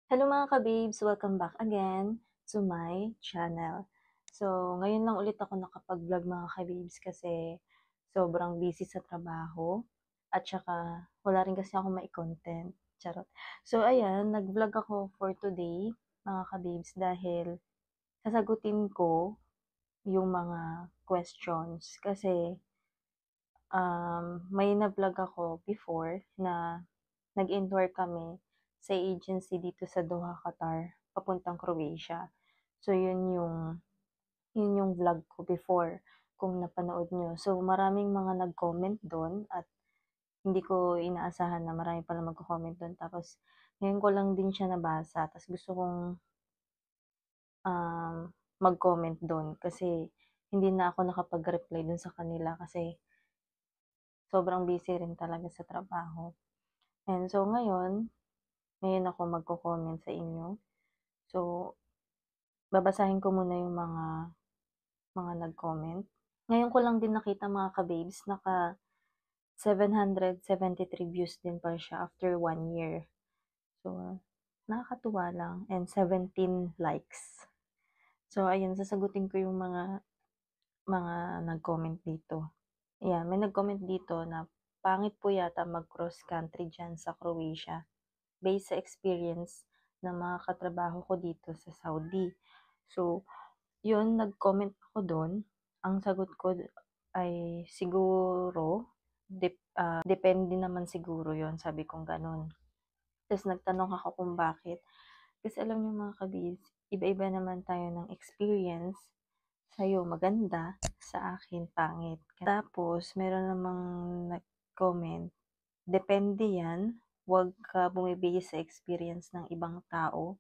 Hello mga ka-babes! Welcome back again to my channel. So, ngayon lang ulit ako nakapag-vlog mga ka-babes kasi sobrang busy sa trabaho at saka wala rin kasi ako mai-content. Charot. So, ayan, nag-vlog ako for today mga ka-babes dahil sasagutin ko yung mga questions kasi may na-vlog ako before na nag-indoor kami sa agency dito sa Doha, Qatar, papuntang Croatia. So, yun yung vlog ko before, kung napanood nyo. So, maraming mga nag-comment doon at hindi ko inaasahan na marami pala magko-comment doon. Tapos, ngayon ko lang din siya nabasa. Tapos, gusto kong um, mag-comment doon kasi hindi na ako nakapag-reply doon sa kanila kasi sobrang busy rin talaga sa trabaho. And so, ngayon ako magko-comment sa inyo. So, babasahin ko muna yung mga nag-comment. Ngayon ko lang din nakita mga ka-babes, naka 773 views din pa siya after 1 year. So, nakakatuwa lang. And 17 likes. So, ayun, sasagutin ko yung mga nag-comment dito. Yeah, may nag-comment dito na pangit po yata mag-cross country dyan sa Croatia based sa experience ng mga katrabaho ko dito sa Saudi. So, yun, nag-comment ako doon. Ang sagot ko ay siguro, depende naman siguro yon, sabi kong ganun. Tapos nagtanong ako kung bakit. Kasi alam niyo mga kabis, iba-iba naman tayo ng experience. Sa'yo maganda, sa akin pangit. Tapos, meron namang nag-comment, depende yan, huwag ka bumibigay sa experience ng ibang tao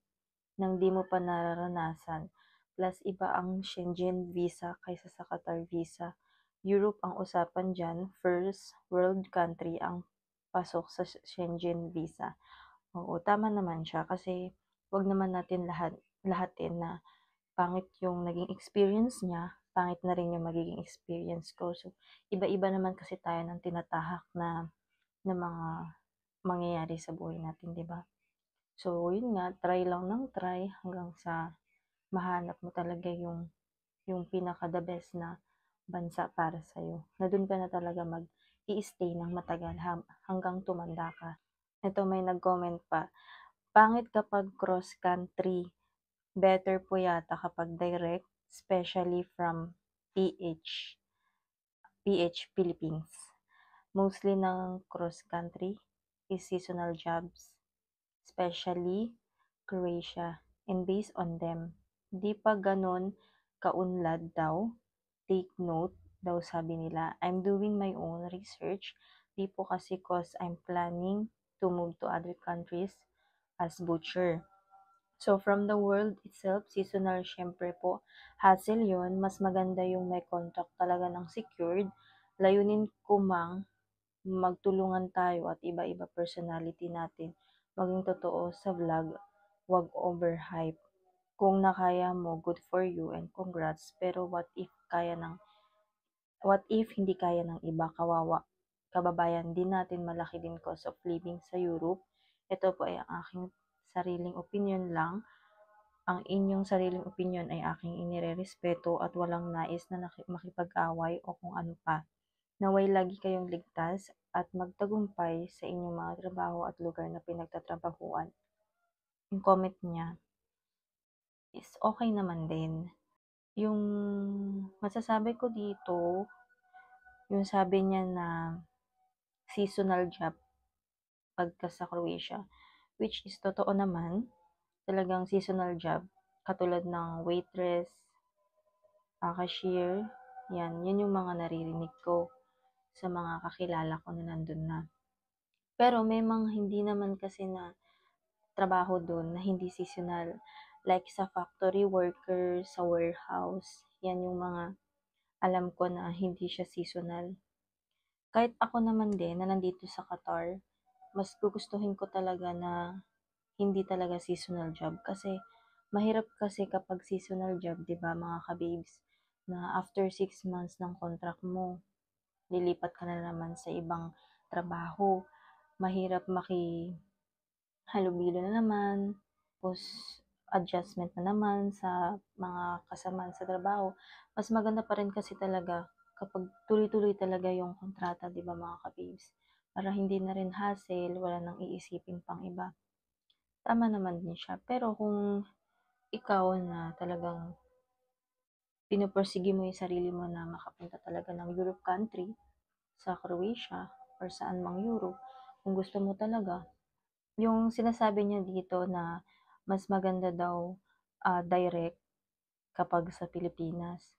nang di mo pa nararanasan. Plus, iba ang Schengen visa kaysa sa Qatar visa. Europe ang usapan dyan, first world country ang pasok sa Schengen visa. Oo, tama naman siya kasi wag naman natin lahatin na pangit yung naging experience niya, pangit na rin yung magiging experience ko. So, iba-iba naman kasi tayo ng tinatahak na mga mangyayari sa buhay natin, di ba? So, yun nga, try lang ng try hanggang sa mahanap mo talaga yung pinaka the best na bansa para sa'yo. Na doon ka na talaga mag-i-stay ng matagal hanggang tumanda ka. Ito may nag-comment pa, pangit kapag cross country, better po yata kapag direct, especially from PH, PH Philippines. Mostly ng cross country is seasonal jobs, especially Croatia, and based on them, di pa ganon kaunlad daw. Take note daw sabi nila. I'm doing my own research. Di po kasi cause I'm planning to move to other countries as butcher. So from the world itself, seasonal syempre po, hassle yon. Mas maganda yung may contract talaga ng secured. Layunin ko mang magtulungan tayo at iba-iba personality natin. Maging totoo sa vlog, wag overhype. Kung nakaya mo, good for you and congrats. Pero what if hindi kaya ng iba, kawawa? Kababayan din natin, malaki din cost of living sa Europe. Ito po ay ang aking sariling opinion lang. Ang inyong sariling opinion ay aking inirerespeto at walang nais na makipag-away o kung ano pa. Naway lagi kayong ligtas at magtagumpay sa inyong mga trabaho at lugar na pinagtatrabahuan. Yung comment niya is okay naman din. Yung masasabi ko dito, yung sabi niya na seasonal job pagka sa Croatia, which is totoo naman, talagang seasonal job, katulad ng waitress, cashier, yun yung mga naririnig ko sa mga kakilala ko na nandun na. Pero may mga hindi naman kasi na trabaho doon na hindi seasonal. Like sa factory worker, sa warehouse, yan yung mga alam ko na hindi siya seasonal. Kahit ako naman din na nandito sa Qatar, mas gugustuhin ko talaga na hindi talaga seasonal job kasi mahirap kasi kapag seasonal job, 'di ba, mga ka-babes, na after 6 months ng contract mo, lilipat ka na naman sa ibang trabaho. Mahirap halubilo na naman, tapos adjustment na naman sa mga kasamaan sa trabaho. Mas maganda pa rin kasi talaga kapag tuloy-tuloy talaga yung kontrata, 'di ba mga ka-babes? Para hindi na rin hassle, wala nang iisipin pang iba. Tama naman din siya. Pero kung ikaw na talagang pinupursige mo yung sarili mo na makapunta talaga ng Europe country, sa Croatia, or saan mang Europe, kung gusto mo talaga, yung sinasabi niya dito na mas maganda daw direct kapag sa Pilipinas.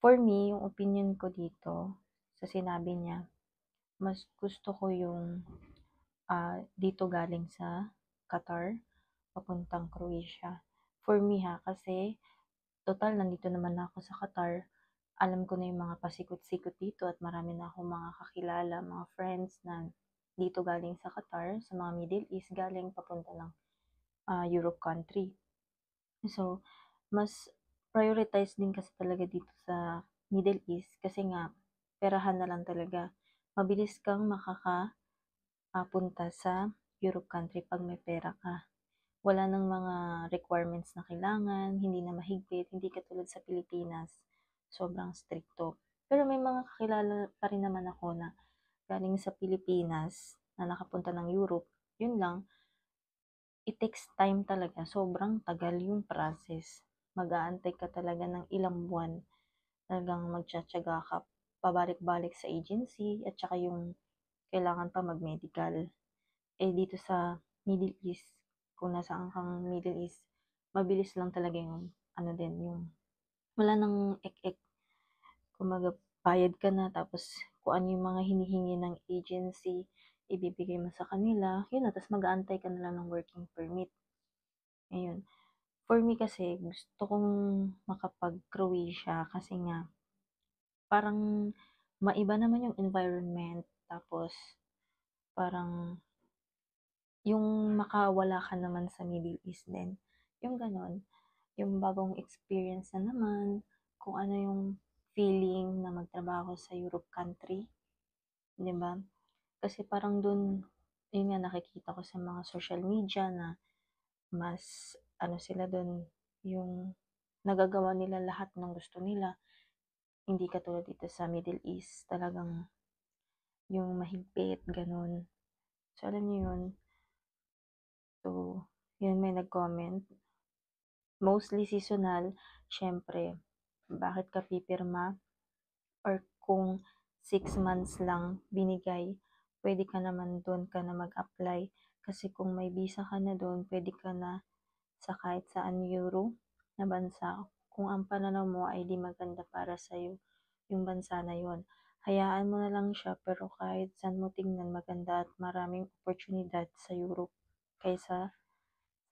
For me, yung opinion ko dito sa sinabi niya, mas gusto ko yung dito galing sa Qatar papuntang Croatia. For me ha, kasi total nandito naman ako sa Qatar, alam ko na yung mga pasikot-sikot dito at marami na akong mga kakilala, mga friends na dito galing sa Qatar, sa mga Middle East, galing papunta ng Europe country. So, mas prioritize din kasi talaga dito sa Middle East kasi nga, perahan na lang talaga. Mabilis kang makakapunta sa Europe country pag may pera ka. Wala nang mga requirements na kailangan, hindi na mahigpit, hindi katulad sa Pilipinas, sobrang stricto. Pero may mga kakilala pa rin naman ako na galing sa Pilipinas na nakapunta ng Europe, yun lang, it takes time talaga, sobrang tagal yung process. Mag-aantay ka talaga ng ilang buwan, talagang magtsatsaga ka, pabalik-balik sa agency, at saka yung kailangan pa mag-medical. Eh dito sa Middle East, kung nasaan kang Middle East, mabilis lang talaga yung ano din, yung wala nang ek-ek. Kumaga, bayad ka na, tapos kung ano yung mga hinihingi ng agency, ibibigay mo sa kanila, yun na, tapos mag-aantay ka na lang ng working permit. Ayun. For me kasi, gusto kong makapag-Croatia kasi nga, parang maiba naman yung environment, tapos parang yung makawala ka naman sa Middle East din. Yung ganon, yung bagong experience na naman, kung ano yung feeling na magtrabaho sa Europe country, 'di ba? Kasi parang dun, yun nga nakikita ko sa mga social media na mas ano sila dun, yung nagagawa nila lahat ng gusto nila. Hindi katulad dito sa Middle East, talagang yung mahigpit, ganun. So, alam niyo yun. So, yun may nag-comment. Mostly seasonal, syempre, bakit ka pipirma? Or kung 6 months lang binigay, pwede ka naman doon ka na mag-apply. Kasi kung may visa ka na doon, pwede ka na sa kahit saan Euro na bansa. Kung ang pananaw mo ay di maganda para sa'yo, yung bansa na yon, hayaan mo na lang siya, pero kahit saan mo tingnan maganda at maraming oportunidad sa Europe kaysa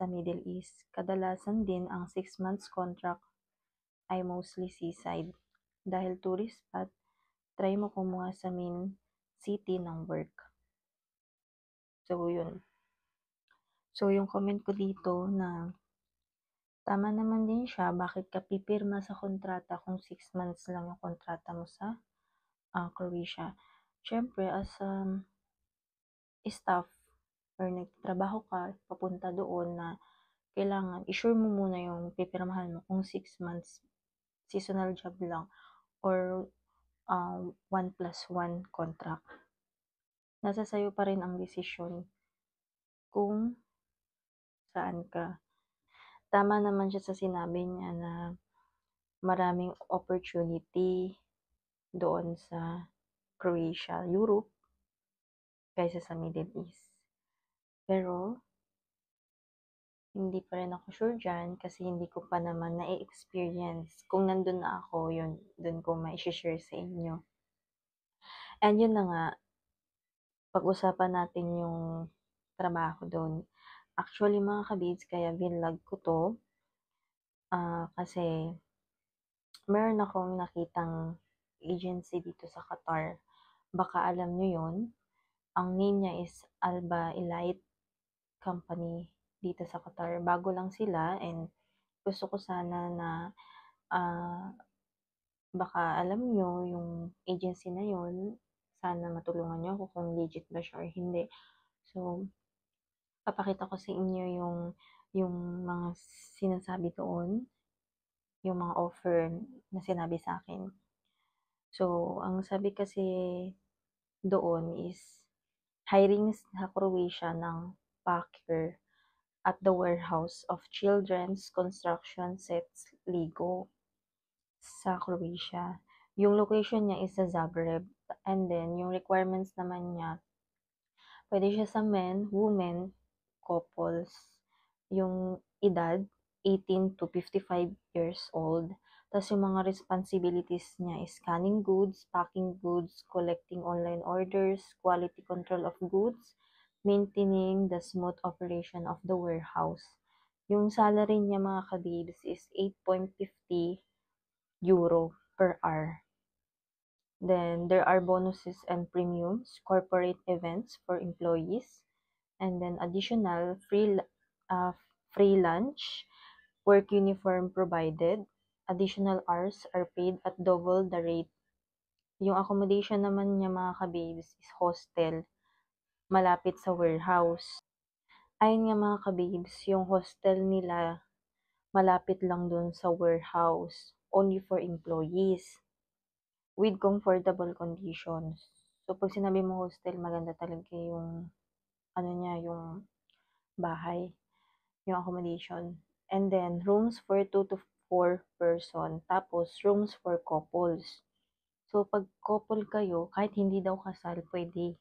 sa Middle East. Kadalasan din ang 6 months contract ay mostly seaside. Dahil tourist spot, try mo kumuha sa main city ng work. So, yun. So, yung comment ko dito na tama naman din siya, bakit ka pipirma sa kontrata kung 6 months lang yung kontrata mo sa Croatia. Siyempre, as staff or nagtrabaho ka, papunta doon na kailangan, isure mo muna yung pipirmahan mo kung 6 months, seasonal job lang, or 1+1 contract. Nasa sayo pa rin ang desisyon kung saan ka. Tama naman siya sa sinabi niya na maraming opportunity doon sa Croatia, Europe, kaysa sa Middle East. Pero, hindi pa rin ako sure dyan kasi hindi ko pa naman na-experience. Kung nandun na ako, yun, dun ko ma-share sa inyo. And yun na nga, pag-usapan natin yung trabaho doon. Actually, mga kabids, kaya vlog ko to, kasi meron akong nakitang agency dito sa Qatar. Baka alam nyo yun. Ang name niya is Alba Elite Company dito sa Qatar. Bago lang sila, and gusto ko sana na ah, baka alam nyo yung agency na yun. Sana matulungan nyo ako kung legit ba siya or hindi. So, papakita ko sa inyo yung yung mga sinasabi doon, yung mga offer na sinabi sa akin. So, ang sabi kasi doon is hiring sa Croatia ng packer at the warehouse of children's construction sets Lego sa Croatia. Yung location niya is sa Zagreb. And then, yung requirements naman niya, pwede siya sa men, women, couples. Yung edad, 18 to 55 years old. Tapos yung mga responsibilities niya is scanning goods, packing goods, collecting online orders, quality control of goods, maintaining the smooth operation of the warehouse. Yung salary niya mga kabibs is 8.50 euro per hour. Then there are bonuses and premiums, corporate events for employees, and then additional uh, free lunch, work uniform provided, additional hours are paid at double the rate. Yung accommodation naman niya mga kababes is hostel, malapit sa warehouse. Ayun nga mga kababes, yung hostel nila malapit lang dun sa warehouse, only for employees, with comfortable conditions. So, pag sinabi mo hostel, maganda talaga yung, ano niya, yung bahay, yung accommodation. And then, rooms for 2 to 4 person. Tapos, rooms for couples. So, pag couple kayo, kahit hindi daw kasal, pwede.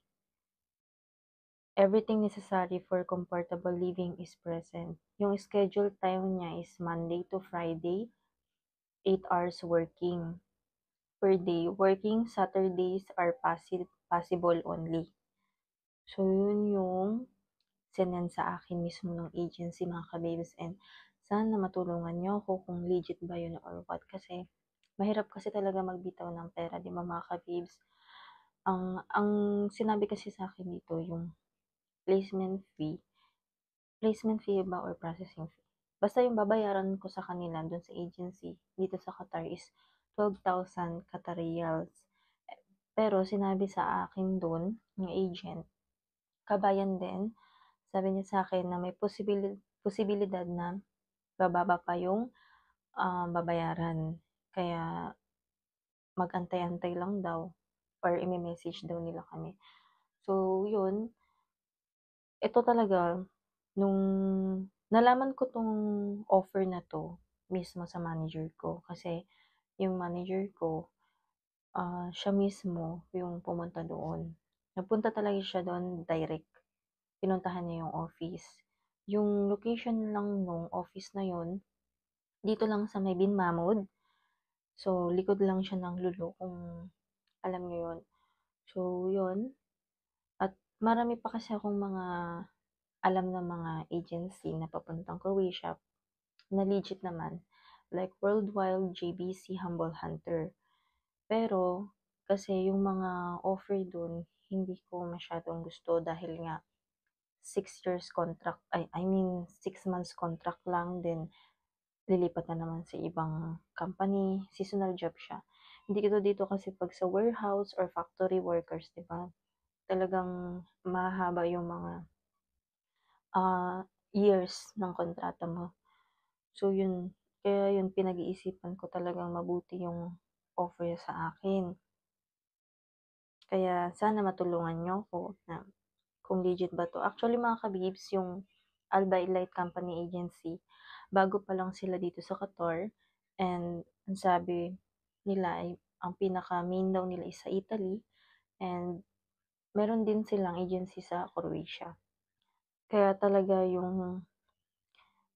Everything necessary for comfortable living is present. Yung schedule time niya is Monday to Friday, 8 hours working per day. Working Saturdays are possible only. So, yun yung sinend sa akin mismo ng agency mga kababes, and sana matulungan niyo ako kung legit ba yun or what, kasi mahirap kasi talaga magbitaw ng pera, di ba mga kababes? Ang sinabi kasi sa akin dito yung placement fee, placement fee ba or processing fee? Basta yung babayaran ko sa kanila dun sa agency dito sa Qatar is 12,000 Qatar riyals. Pero sinabi sa akin dun ng agent, kabayan din, sabi niya sa akin na may posibilidad na bababa pa yung babayaran. Kaya mag-antay-antay lang daw or i-message daw nila kami. So, yun. Ito talaga, nung nalaman ko tong offer na to mismo sa manager ko. Kasi yung manager ko, siya mismo yung pumunta doon. Nagpunta talaga siya doon direct. Pinuntahan niya yung office. Yung location lang nung office na yun, dito lang sa may Bin Mahmud. So, likod lang siya ng Lulo, kung alam niyo yun. So, yun. At marami pa kasi akong mga alam na mga agency na papuntang Croatia na legit naman. Like Worldwide, JBC, Humble Hunter. Pero, kasi yung mga offer dun, hindi ko masyadong gusto dahil nga 6 years contract, I mean 6 months contract lang, din lilipat na naman sa ibang company, seasonal job siya. Hindi ko dito kasi pag sa warehouse or factory workers, di ba? Talagang mahaba yung mga years ng kontrata mo. So yun, kaya yun pinag-iisipan ko talagang mabuti yung offer sa akin. Kaya sana matulungan niyo ako na kung legit ba to. Actually mga kabibs, yung Alba Elite Company Agency, bago pa lang sila dito sa Qatar, and ang sabi nila ay ang pinaka main daw nila is sa Italy, and meron din silang agency sa Croatia. Kaya talaga yung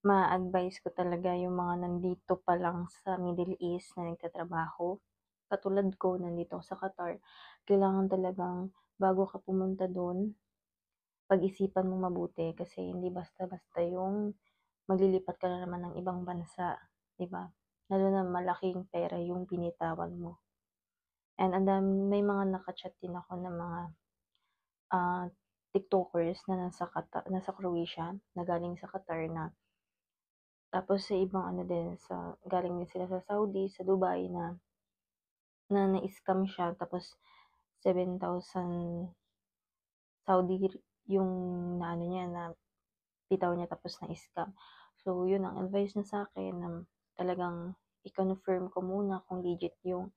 ma-advise ko talaga yung mga nandito pa lang sa Middle East na nagtatrabaho. Katulad ko, nandito ako sa Qatar. Kailangan talagang bago ka pumunta doon, pag-isipan mo mabuti kasi hindi basta-basta yung maglilipat ka na naman ng ibang bansa, 'di ba? Lalo na malaking pera yung binitawan mo. And may mga naka-chat din ako ng mga ah, TikTokers na nasa Croatia, na galing sa Qatar na, tapos sa ibang ano din, galing din sila sa Saudi, sa Dubai, na na-scam siya, tapos 7,000 Saudi yung naano niya, na bitaw niya, tapos na-scam. So, yun ang advice niya sa'kin na talagang i-confirm ko muna kung legit yung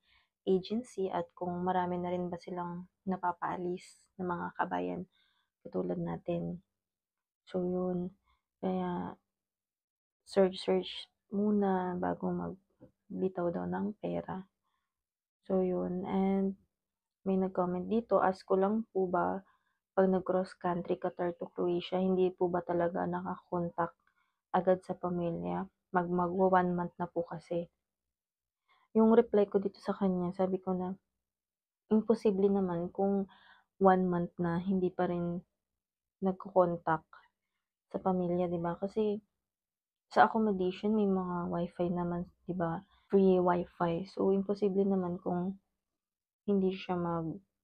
agency at kung marami na rin ba silang napapaalis na mga kabayan katulad natin. So, yun. Kaya search muna bago magbitaw daw ng pera. So, yun. And may nag-comment dito, ask ko lang po ba, 'pag nag-cross country Qatar to Croatia, hindi po ba talaga naka-contact agad sa pamilya? Magwa-one month na po kasi. Yung reply ko dito sa kanya, sabi ko na, imposible naman kung 1 month na hindi pa rin nagko-contact sa pamilya, 'di ba? Kasi sa accommodation may mga wifi naman, 'di ba? Free wifi. So, imposible naman kung hindi siya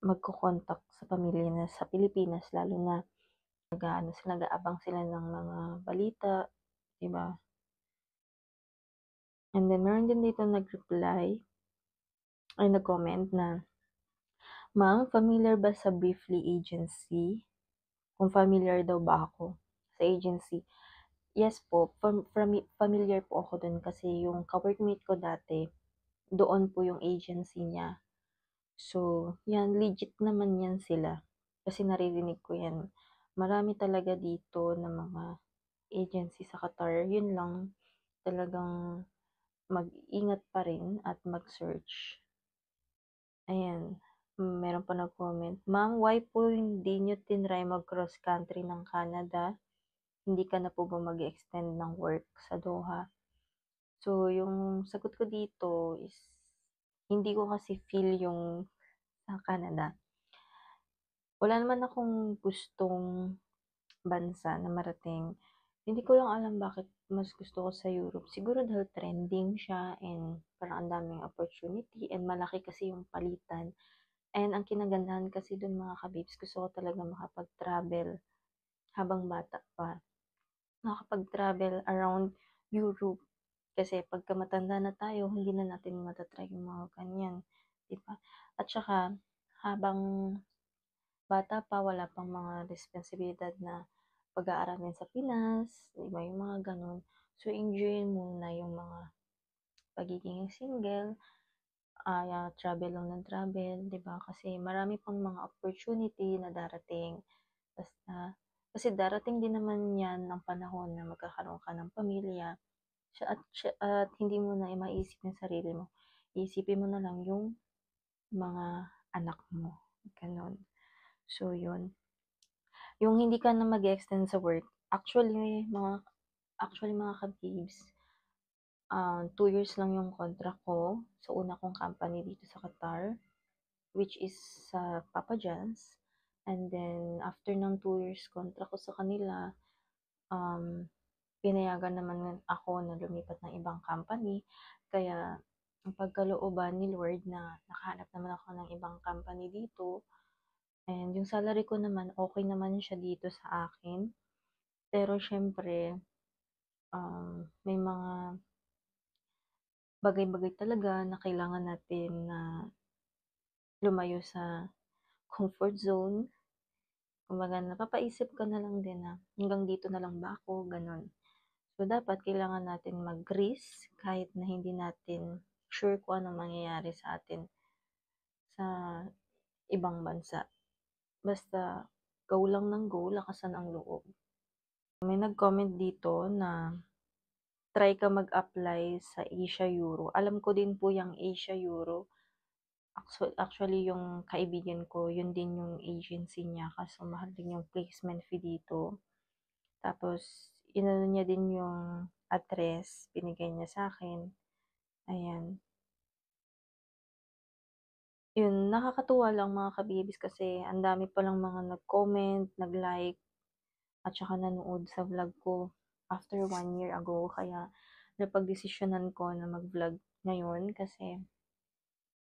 magko-contact sa pamilya na sa Pilipinas, lalo na nag-aano sila, nag-aabang sila ng mga balita, 'di ba? And then meron din dito nag-reply ay nag-comment na, "Ma'am, familiar ba sa Briefly Agency?" Kung familiar daw ba ako sa agency. Yes po, familiar po ako dun kasi yung ka-workmate ko dati, doon po yung agency niya. So, yan, legit naman yan sila. Kasi naririnig ko yan. Marami talaga dito na mga agency sa Qatar. Yun lang, talagang mag-ingat pa rin at mag-search. Ayan, meron pa nag-comment, "Ma'am, why po hindi niyo tinry mag-cross country ng Canada? Hindi ka na po ba mag-e-extend ng work sa Doha?" So, yung sagot ko dito is, hindi ko kasi feel yung sa Canada. Wala naman akong gustong bansa na marating. Hindi ko lang alam bakit mas gusto ko sa Europe. Siguro dahil trending siya and parang ang daming opportunity and malaki kasi yung palitan. And ang kinagandahan kasi dun mga kabibs, gusto ko talaga makapag-travel habang bata pa. Makapag-travel around Europe. Kasi pagka matanda na tayo, hindi na natin matatry yung mga ganyan. Diba? At saka, habang bata pa, wala pang mga responsibilidad na pag-aaralin sa Pinas, diba? Yung mga ganun. So, enjoy muna yung mga pagiging single, travel lang ng travel, 'di ba? Kasi marami pang mga opportunity na darating. Basta, kasi darating din naman 'yan ng panahon na magkakaroon ka ng pamilya. At hindi mo na maisip yung sarili mo. Iisipin mo na lang yung mga anak mo. Ganon. So, yun. Yung hindi ka na mag-extend sa work, actually mga kabibs, 2 years lang yung contract ko sa una kong company dito sa Qatar, which is sa Papa John's. And then, after ng 2 years contract ko sa kanila, um, pinayagan naman ako na lumipat ng ibang company. Kaya, ang pagkalooban ni Lord na nakahanap naman ako ng ibang company dito. And yung salary ko naman, okay naman siya dito sa akin. Pero syempre, may mga bagay-bagay talaga na kailangan natin na lumayo sa comfort zone. Kumbaga, napapaisip ka na lang din na hanggang dito na lang ba ako, ganon. So, dapat kailangan natin mag-risk kahit na hindi natin sure kung ano mangyayari sa atin sa ibang bansa. Basta, go lang ng go, lakasan ang loob. May nag-comment dito na try ka mag-apply sa Asia Euro. Alam ko din po yung Asia Euro. Actually, yung kaibigan ko, yun din yung agency niya. Kaso mahal din yung placement fee dito. Tapos, inano niya din yung address, binigay niya sa akin. Ayan. Yun, nakakatuwa lang mga kabibis kasi ang dami palang mga nag-comment, nag-like, at saka nanood sa vlog ko after 1 year ago. Kaya, napag-desisyonan ko na mag-vlog ngayon kasi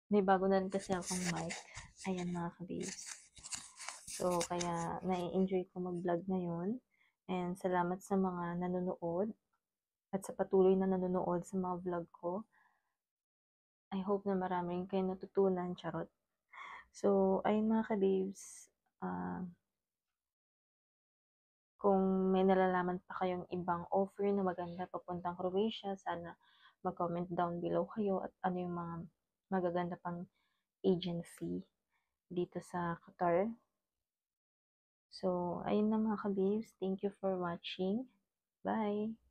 may bago na rin kasi akong mic. Ayan mga kabibis. So, kaya nai-enjoy ko mag-vlog ngayon. And salamat sa mga nanonood at sa patuloy na nanonood sa mga vlog ko. I hope na marami rin kayo natutunan, charot. So, ayun mga kabibs, kung may nalalaman pa kayong ibang offer na maganda papuntang Croatia, sana mag-comment down below kayo at ano yung mga magaganda pang agency dito sa Qatar. So, ayun na mga kabibs. Thank you for watching. Bye!